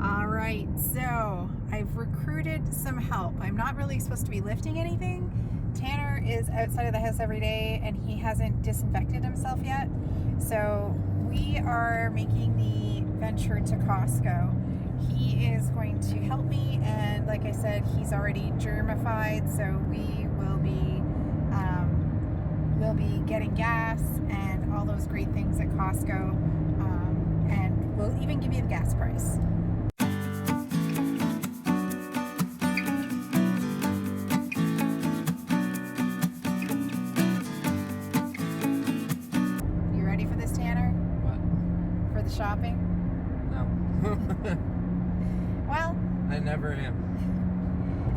All right, so I've recruited some help. I'm not really supposed to be lifting anything. Tanner is outside of the house every day and he hasn't disinfected himself yet. So we are making the venture to Costco. He is going to help me, and like I said, he's already germified, so we'll be getting gas and all those great things at Costco, and we'll even give you the gas price. You ready for this, Tanner? What? For the shopping? No. Well, I never am.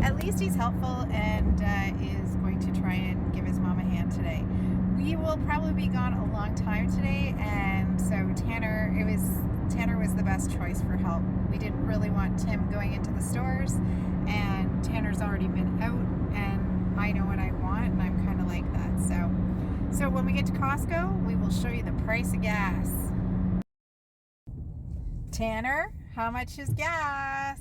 at least he's helpful and is going to try and give his mom a hand today. We will probably be gone a long time today, and so Tanner was the best choice for help. We didn't really want Tim going into the stores, and Tanner's already been out, and I know what I want, and I'm kind of like that. So when we get to Costco, we will show you the price of gas. Tanner, how much is gas?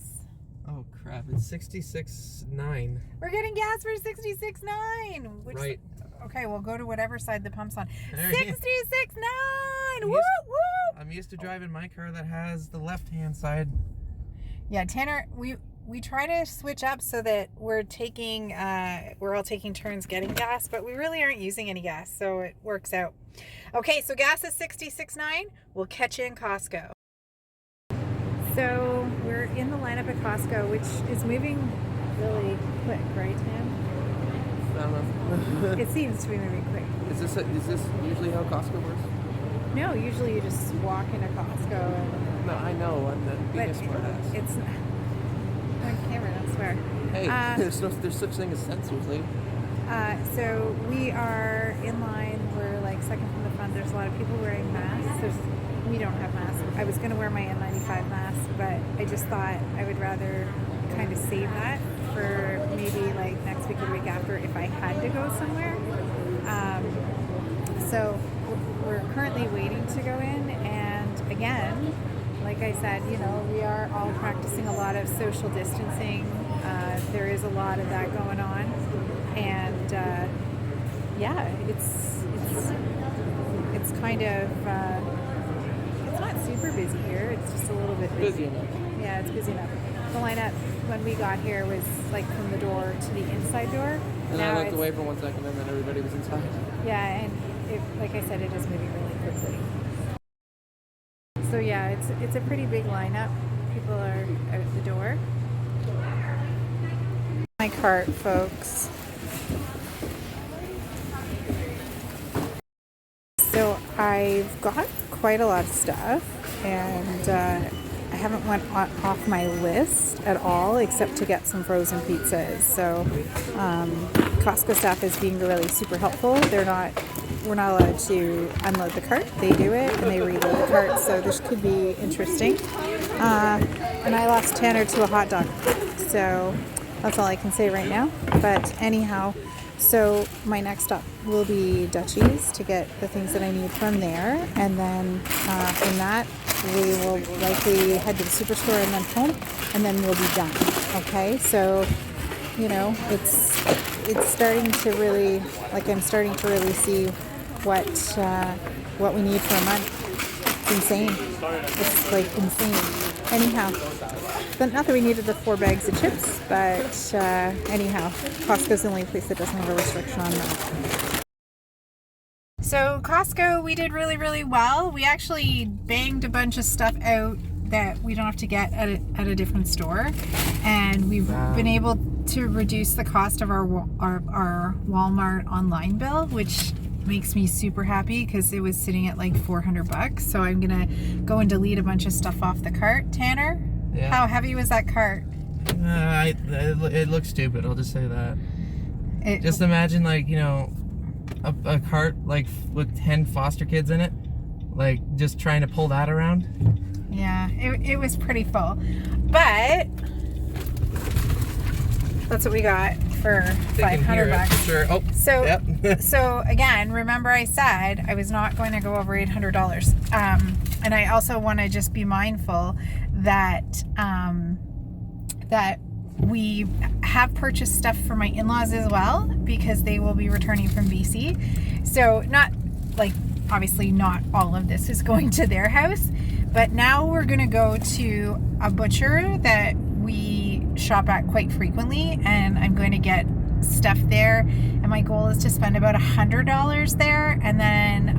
Oh crap! It's 66.9. We're getting gas for 66.9. Right. Okay, we'll go to whatever side the pump's on. There you- 66.9. Woo used- woo. I'm used to driving my car that has the left-hand side. Yeah, Tanner, we try to switch up so that we're all taking turns getting gas, but we really aren't using any gas, so it works out. Okay, so gas is 66.9. We'll catch you in Costco. So we're in the lineup at Costco, which is moving really quick, right, Tim? I don't know. It seems to be moving quick. Is this usually how Costco works? No, usually you just walk into Costco and... No, I know. I'm not being a But smartass. it's on camera, don't swear. Hey, there's such thing as sensors, lady. So we are in line. We're like second from the front. There's a lot of people wearing masks. We don't have masks. I was going to wear my N95 mask, but I just thought I would rather kind of save that for maybe like next week or the week after if I had to go somewhere. So we're currently waiting to go in, and again, like I said, we are all practicing a lot of social distancing. There is a lot of that going on, and yeah, it's kind of it's not super busy here. It's just a little bit busy. Busy enough. Yeah, it's busy enough. The lineup when we got here was like from the door to the inside door. And Now I looked it's- away for 1 second, and then everybody was inside. Yeah, and like I said, it is moving really quickly. So yeah, it's a pretty big lineup. People are out the door. My cart, folks. So I've got quite a lot of stuff, and I haven't went off my list at all except to get some frozen pizzas. So Costco staff is being really super helpful. We're not allowed to unload the cart. They do it and they reload the cart, so this could be interesting. And I lost Tanner to a hot dog, so that's all I can say right now. But anyhow, so my next stop will be Dutchie's to get the things that I need from there, and then from that we will likely head to the superstore and then home, and then we'll be done. Okay, so it's starting to really, like, I'm starting to really see what we need for a month. It's insane. It's like insane. Anyhow, but not that we needed the 4 bags of chips, but anyhow, Costco's the only place that doesn't have a restriction on that. So Costco, we did really, really well. We actually banged a bunch of stuff out that we don't have to get at a different store, and we've been able to reduce the cost of our Walmart online bill, which makes me super happy because it was sitting at like $400. So I'm gonna go and delete a bunch of stuff off the cart. Tanner, Yeah. How heavy was that cart? It looks stupid. I'll just say that. Just imagine, like, a cart like with 10 foster kids in it, like just trying to pull that around. Yeah, it was pretty full, but that's what we got for $500. Sure. Oh, so yep. So again, remember I said I was not going to go over $800, and I also want to just be mindful that that we have purchased stuff for my in-laws as well, because they will be returning from BC. So not like, obviously not all of this is going to their house, but now we're going to go to a butcher that we shop at quite frequently, and I'm going to get stuff there, and my goal is to spend about $100 there, and then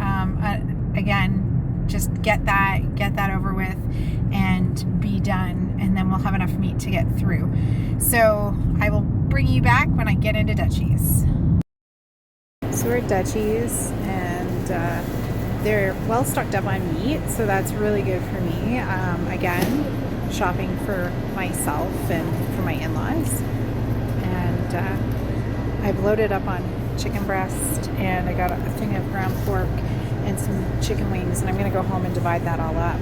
again, just get that over with and be done, and then we'll have enough meat to get through. So I will bring you back when I get into Dutchie's. So we're at Dutchie's, and they're well stocked up on meat, so that's really good for me. Again, shopping for myself and for my in-laws, and I've loaded up on chicken breast, and I got a thing of ground pork and some chicken wings, and I'm going to go home and divide that all up.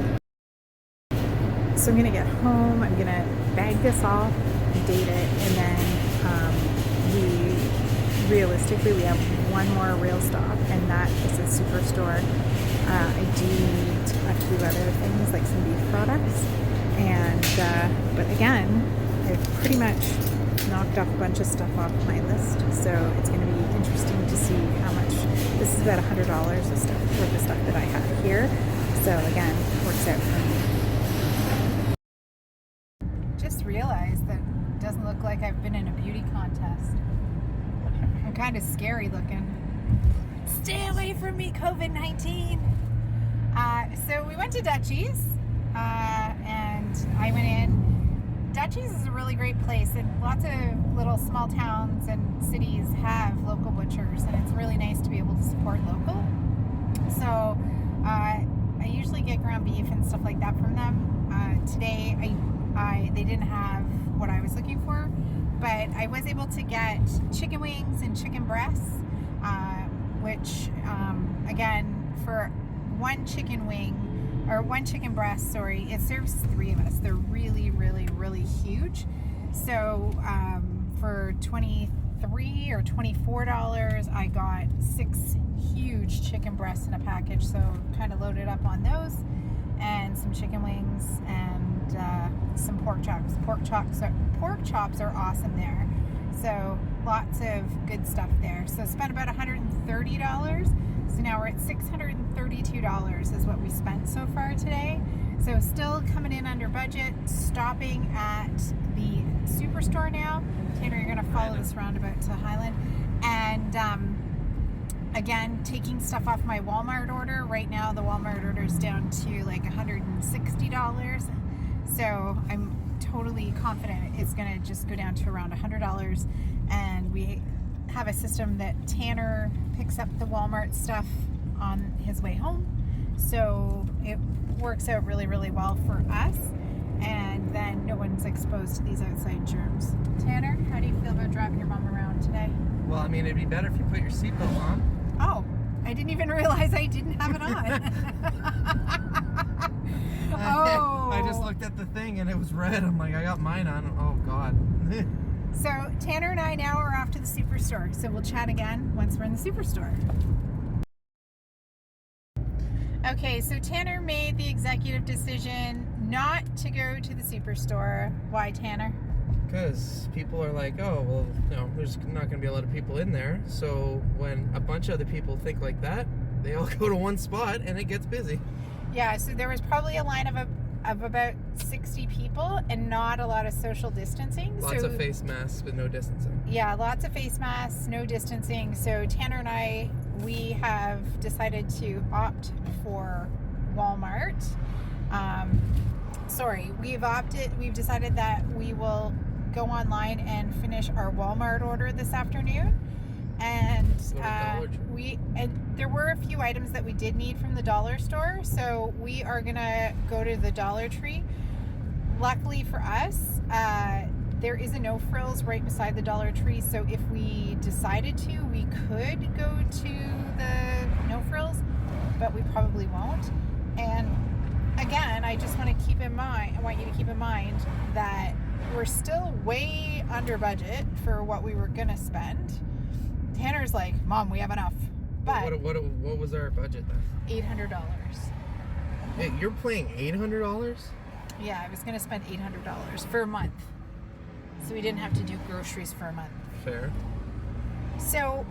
So I'm going to get home, I'm going to bag this off, date it, and then realistically we have one more real stop, and that is a superstore. I do need a few other things like some beef products, and but again, I've pretty much knocked off a bunch of stuff off my list, so it's going to be interesting to see how much. This is about $100 of stuff worth of stuff that I have here, so again, works out for me. Just realized that it doesn't look like I've been in a beauty contest. I'm kind of scary looking. Stay away from me, COVID-19. So we went to Dutchie's, and I went in. Dutchie's is a really great place, and lots of little small towns and cities have local butchers, and it's really nice to be able to support local. So I usually get ground beef and stuff like that from them. Today they didn't have what I was looking for, but I was able to get chicken wings and chicken breasts, which again, for one chicken wing or one chicken breast, sorry, it serves 3 of us. They're really, really, really huge. So for $23 or $24, I got 6 huge chicken breasts in a package. So kind of loaded up on those, and some chicken wings, and some pork chops. Pork chops are awesome there. So lots of good stuff there. So spent about $130. So now we're at $632 is what we spent so far today. So still coming in under budget. Stopping at the Superstore now. Tanner, you're going to follow this roundabout to Highland. And again, taking stuff off my Walmart order. Right now the Walmart order is down to like $160. So I'm totally confident it's going to just go down to around $100. And we have a system that Tanner picks up the Walmart stuff on his way home. So it works out really, really well for us. And then no one's exposed to these outside germs. Tanner, how do you feel about driving your mom around today? Well, I mean, it'd be better if you put your seatbelt on. Oh, I didn't even realize I didn't have it on. Oh. I just looked at the thing and it was red. I'm like, I got mine on. Oh, God. So Tanner and I now are off to the Superstore. So we'll chat again once we're in the Superstore. Okay, so Tanner made the executive decision not to go to the Superstore. Why, Tanner? Because people are like, oh, well, no, there's not going to be a lot of people in there. So when a bunch of other people think like that, they all go to one spot and it gets busy. Yeah, so there was probably a line of about 60 people and not a lot of social distancing. Lots of face masks, but no distancing. Yeah, lots of face masks, no distancing. So Tanner and I, we have decided to opt for Walmart. We've decided that we will go online and finish our Walmart order this afternoon. And there were a few items that we did need from the dollar store, so we are gonna go to the Dollar Tree. Luckily for us, there is a No Frills right beside the Dollar Tree, so if we decided to, we could go to the No Frills, but we probably won't. And again, I just want you to keep in mind that we're still way under budget for what we were gonna spend. Tanner's like, Mom, we have enough. But what was our budget then? $800. Hey, you're paying $800? Yeah, I was going to spend $800 for a month. So we didn't have to do groceries for a month. Fair. So,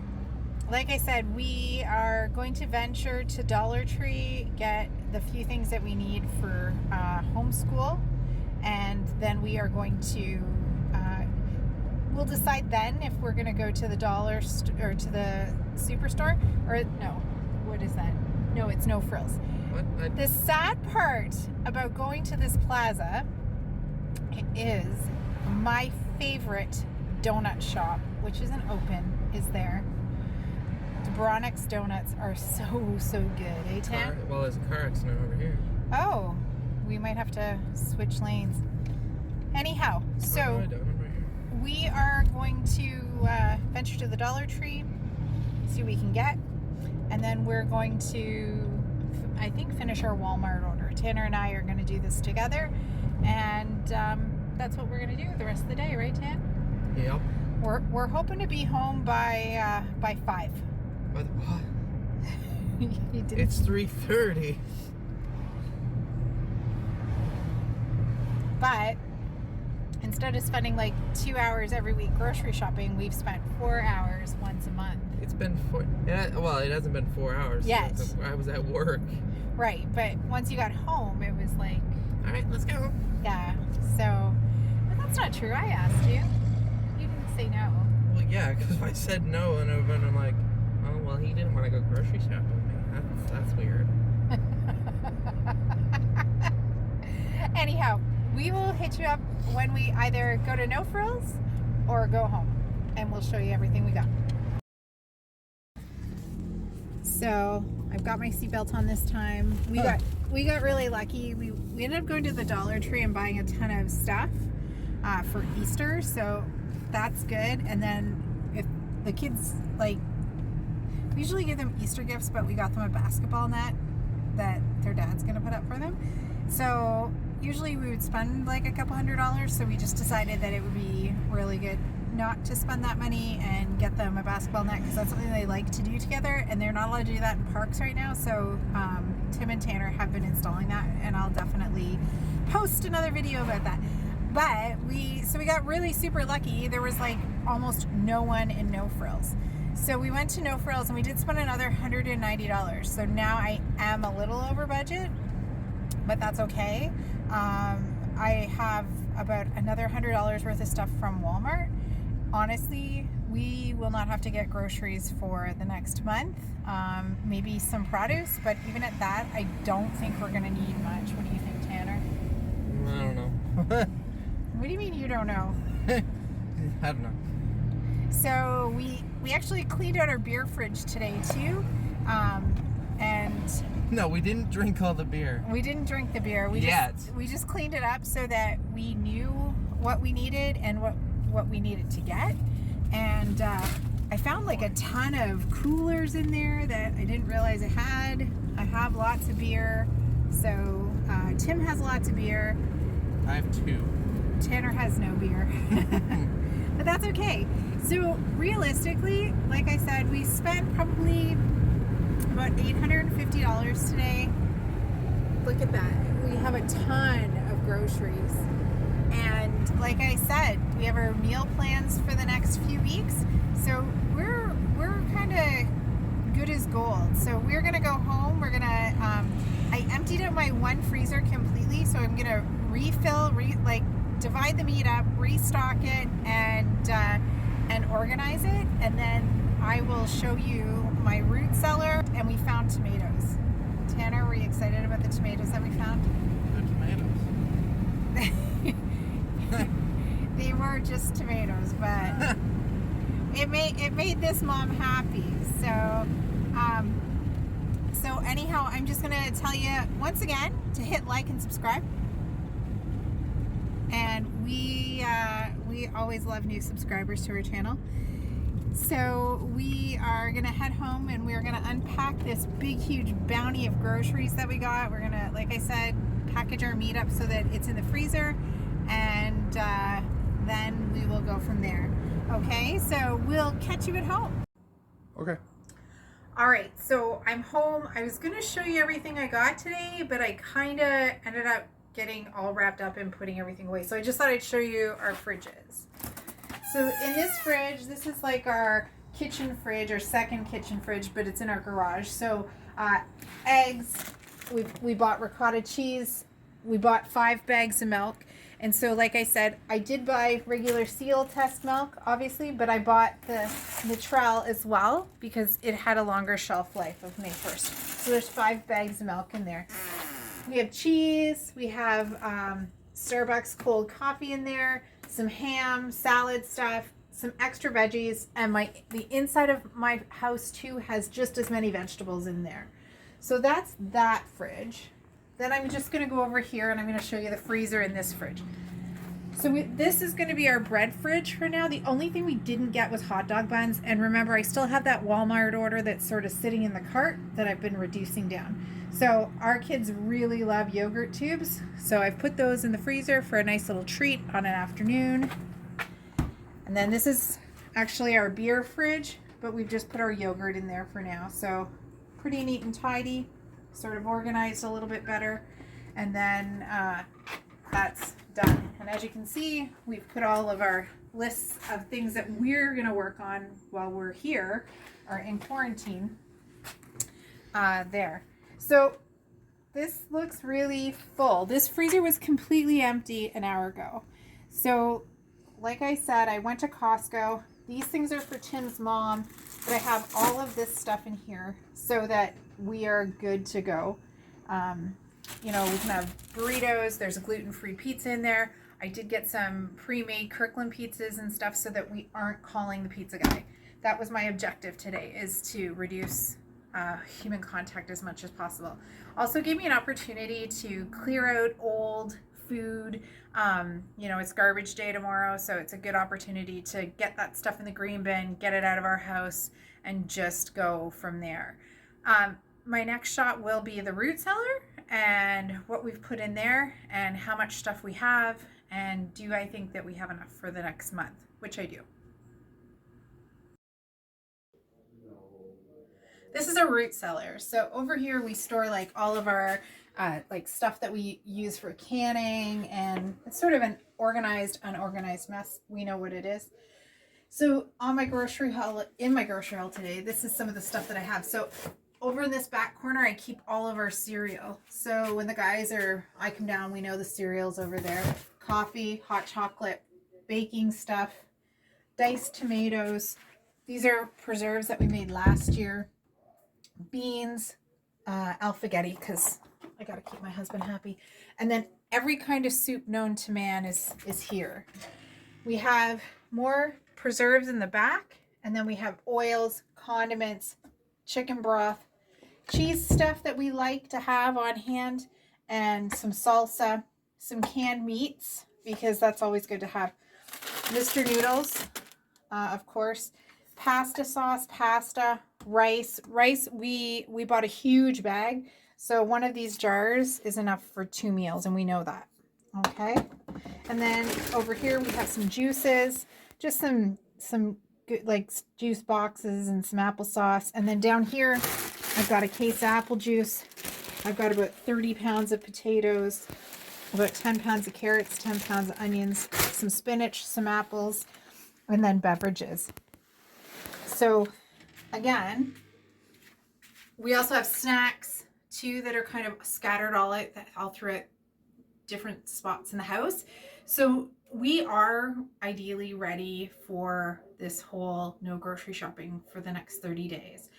like I said, we are going to venture to Dollar Tree, get the few things that we need for homeschool, and then we are going to, we'll decide then if we're going to go to the or to the superstore, or no, what is that? No, it's No Frills. What? The sad part about going to this plaza is my favorite donut shop, which isn't open, is there. Bronix donuts are so good, eh, Tan? Well, there's a car accident over here. Oh, we might have to switch lanes. Anyhow, so Right here. we are going to venture to the Dollar Tree, see what we can get, and then we're going to, I think, finish our Walmart order. Tanner and I are going to do this together, and that's what we're going to do the rest of the day, right, Tan? Yep. We're hoping to be home by 5. What? You didn't. It's 3:30. But instead of spending like 2 hours every week grocery shopping, we've spent 4 hours once a month. It's been 4. Well, it hasn't been 4 hours. Yet. I was at work. Right, but once you got home, it was like, All right, let's go. yeah. So, but that's not true. I asked you. You didn't say no. Well, yeah, because I said no, and I'm like, oh, well, he didn't want to go grocery shopping. That's weird. Anyhow, we will hit you up when we either go to No Frills or go home, and we'll show you everything we got. So I've got my seatbelt on this time. We got really lucky. We ended up going to the Dollar Tree and buying a ton of stuff for Easter, so that's good. And then if the kids, like, we usually give them Easter gifts, but we got them a basketball net that their dad's gonna put up for them. So usually we would spend like a couple $100, so we just decided that it would be really good not to spend that money and get them a basketball net, because that's something they like to do together, and they're not allowed to do that in parks right now. So Tim and Tanner have been installing that, and I'll definitely post another video about that. But we got really super lucky. There was like almost no one in No Frills. So we went to No Frills and we did spend another $190. So now I am a little over budget, but that's okay. I have about another $100 worth of stuff from Walmart. Honestly, we will not have to get groceries for the next month. Maybe some produce, but even at that, I don't think we're going to need much. What do you think, Tanner? I don't know. What do you mean you don't know? I don't know. So we actually cleaned out our beer fridge today too, and No, we didn't drink all the beer. we didn't drink the beer. We just cleaned it up so that we knew what we needed and what we needed to get. And I found like a ton of coolers in there that I didn't realize I had. I have lots of beer. So Tim has lots of beer. I have 2. Tanner has no beer. But that's okay. So realistically, like I said, we spent probably about $850 today. Look at that. We have a ton of groceries. And like I said, we have our meal plans for the next few weeks. So we're kind of good as gold. So we're going to go home. We're going to, I emptied out my one freezer completely. So I'm going to refill, divide the meat up, restock it, and organize it, and then I will show you my root cellar. And we found tomatoes. Tanner, were you excited about the tomatoes that we found? Good tomatoes. They were just tomatoes, but it made this mom happy. So anyhow, I'm just gonna tell you once again to hit like and subscribe. And we always love new subscribers to our channel. So we are gonna head home and we're gonna unpack this big, huge bounty of groceries that we got. We're gonna, like I said, package our meat up so that it's in the freezer, and then we will go from there. Okay, so we'll catch you at home. Okay. All right, so I'm home. I was gonna show you everything I got today, but I kind of ended up getting all wrapped up and putting everything away. So I just thought I'd show you our fridges. So in this fridge, this is like our kitchen fridge, our second kitchen fridge, but it's in our garage. So eggs, we bought ricotta cheese, we bought 5 bags of milk. And so like I said, I did buy regular seal test milk, obviously, but I bought the Natrel as well because it had a longer shelf life of May 1st. So there's 5 bags of milk in there. We have cheese, we have Starbucks cold coffee in there, some ham, salad stuff, some extra veggies, and the inside of my house too has just as many vegetables in there. So that's that fridge. Then I'm just going to go over here and I'm going to show you the freezer in this fridge. So this is going to be our bread fridge for now. The only thing we didn't get was hot dog buns. And remember, I still have that Walmart order that's sort of sitting in the cart that I've been reducing down. So our kids really love yogurt tubes. So I've put those in the freezer for a nice little treat on an afternoon. And then this is actually our beer fridge, but we've just put our yogurt in there for now. So pretty neat and tidy, sort of organized a little bit better. And then that's done. And as you can see, we've put all of our lists of things that we're going to work on while we're here or in quarantine there. So this looks really full. This freezer was completely empty an hour ago. So like I said, I went to Costco. These things are for Tim's mom, but I have all of this stuff in here so that we are good to go. You know, we can have burritos. There's a gluten-free pizza in there. I did get some pre-made Kirkland pizzas and stuff so that we aren't calling the pizza guy. That was my objective today, is to reduce human contact as much as possible. Also gave me an opportunity to clear out old food. You know, it's garbage day tomorrow, so it's a good opportunity to get that stuff in the green bin, get it out of our house, and just go from there. My next shot will be the root cellar and what we've put in there and how much stuff we have, and do I think that we have enough for the next month, which I do. This is a root cellar. So over here we store like all of our like stuff that we use for canning, and it's sort of an organized, unorganized mess. We know what it is. So on my grocery haul, in my grocery haul today, this is some of the stuff that I have. So over in this back corner, I keep all of our cereal. So when the guys I come down, we know the cereal's over there. Coffee, hot chocolate, baking stuff, diced tomatoes. These are preserves that we made last year. Beans, alphagetti, because I got to keep my husband happy. And then every kind of soup known to man is here. We have more preserves in the back, and then we have oils, condiments, chicken broth, cheese stuff that we like to have on hand, and some salsa, some canned meats, because that's always good to have. Mr. Noodles, of course, pasta sauce, pasta, rice. We bought a huge bag, so one of these jars is enough for 2 meals, and we know that. Okay, and then over here we have some juices, just some good like juice boxes and some applesauce. And then down here I've got a case of apple juice. I've got about 30 pounds of potatoes, about 10 pounds of carrots, 10 pounds of onions, some spinach, some apples, and then beverages. So again, we also have snacks too that are kind of scattered all throughout different spots in the house. So we are ideally ready for this whole no grocery shopping for the next 30 days.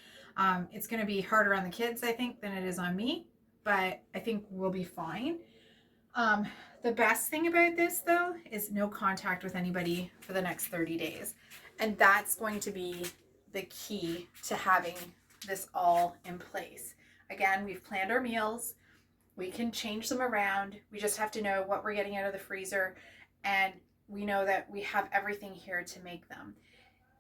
It's going to be harder on the kids, I think, than it is on me, but I think we'll be fine. The best thing about this, though, is no contact with anybody for the next 30 days. And that's going to be the key to having this all in place. Again, we've planned our meals. We can change them around. We just have to know what we're getting out of the freezer, and we know that we have everything here to make them.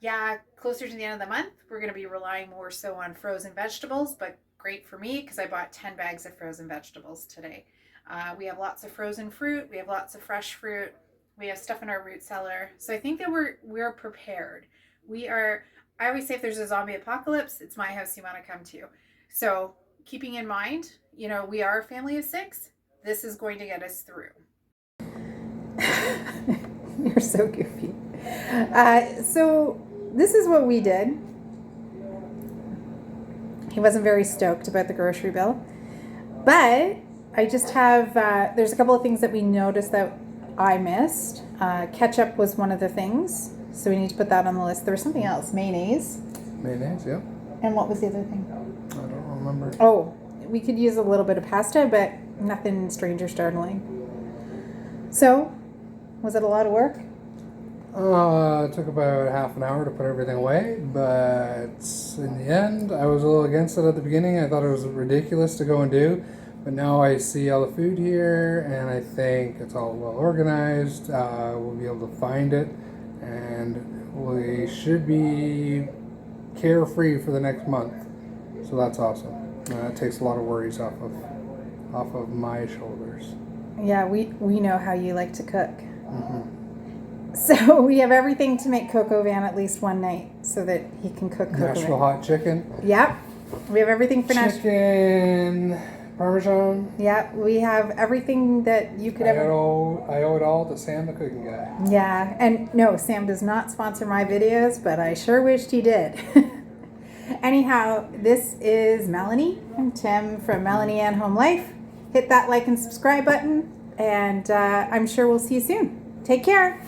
Yeah, closer to the end of the month, we're going to be relying more so on frozen vegetables, but great for me because I bought 10 bags of frozen vegetables today. We have lots of frozen fruit. We have lots of fresh fruit. We have stuff in our root cellar. So I think that we're prepared. I always say if there's a zombie apocalypse, it's my house you want to come to. So keeping in mind, we are a family of 6. this is going to get us through. You're so goofy. So this is what we did. He wasn't very stoked about the grocery bill, but I just have, there's a couple of things that we noticed that I missed. Ketchup was one of the things, so we need to put that on the list. There was something else, mayonnaise. Mayonnaise, yeah. And what was the other thing? I don't remember. Oh, we could use a little bit of pasta, but nothing strange or startling. So, was it a lot of work? It took about half an hour to put everything away, but in the end, I was a little against it at the beginning. I thought it was ridiculous to go and do, but now I see all the food here, and I think it's all well organized. We'll be able to find it, and we should be carefree for the next month. So that's awesome. It takes a lot of worries off of my shoulders. Yeah, we know how you like to cook. Mm-hmm. So we have everything to make Coco Van at least one night so that he can cook Coco Nashville Van. hot chicken. Yep. We have everything for Nashville. Chicken, Parmesan. Yeah, we have everything that you could I ever... owe it all to Sam the cooking guy. Yeah, and no, Sam does not sponsor my videos, but I sure wished he did. Anyhow, this is Melanie and Tim from Melanie and Home Life. Hit that like and subscribe button, and I'm sure we'll see you soon. Take care.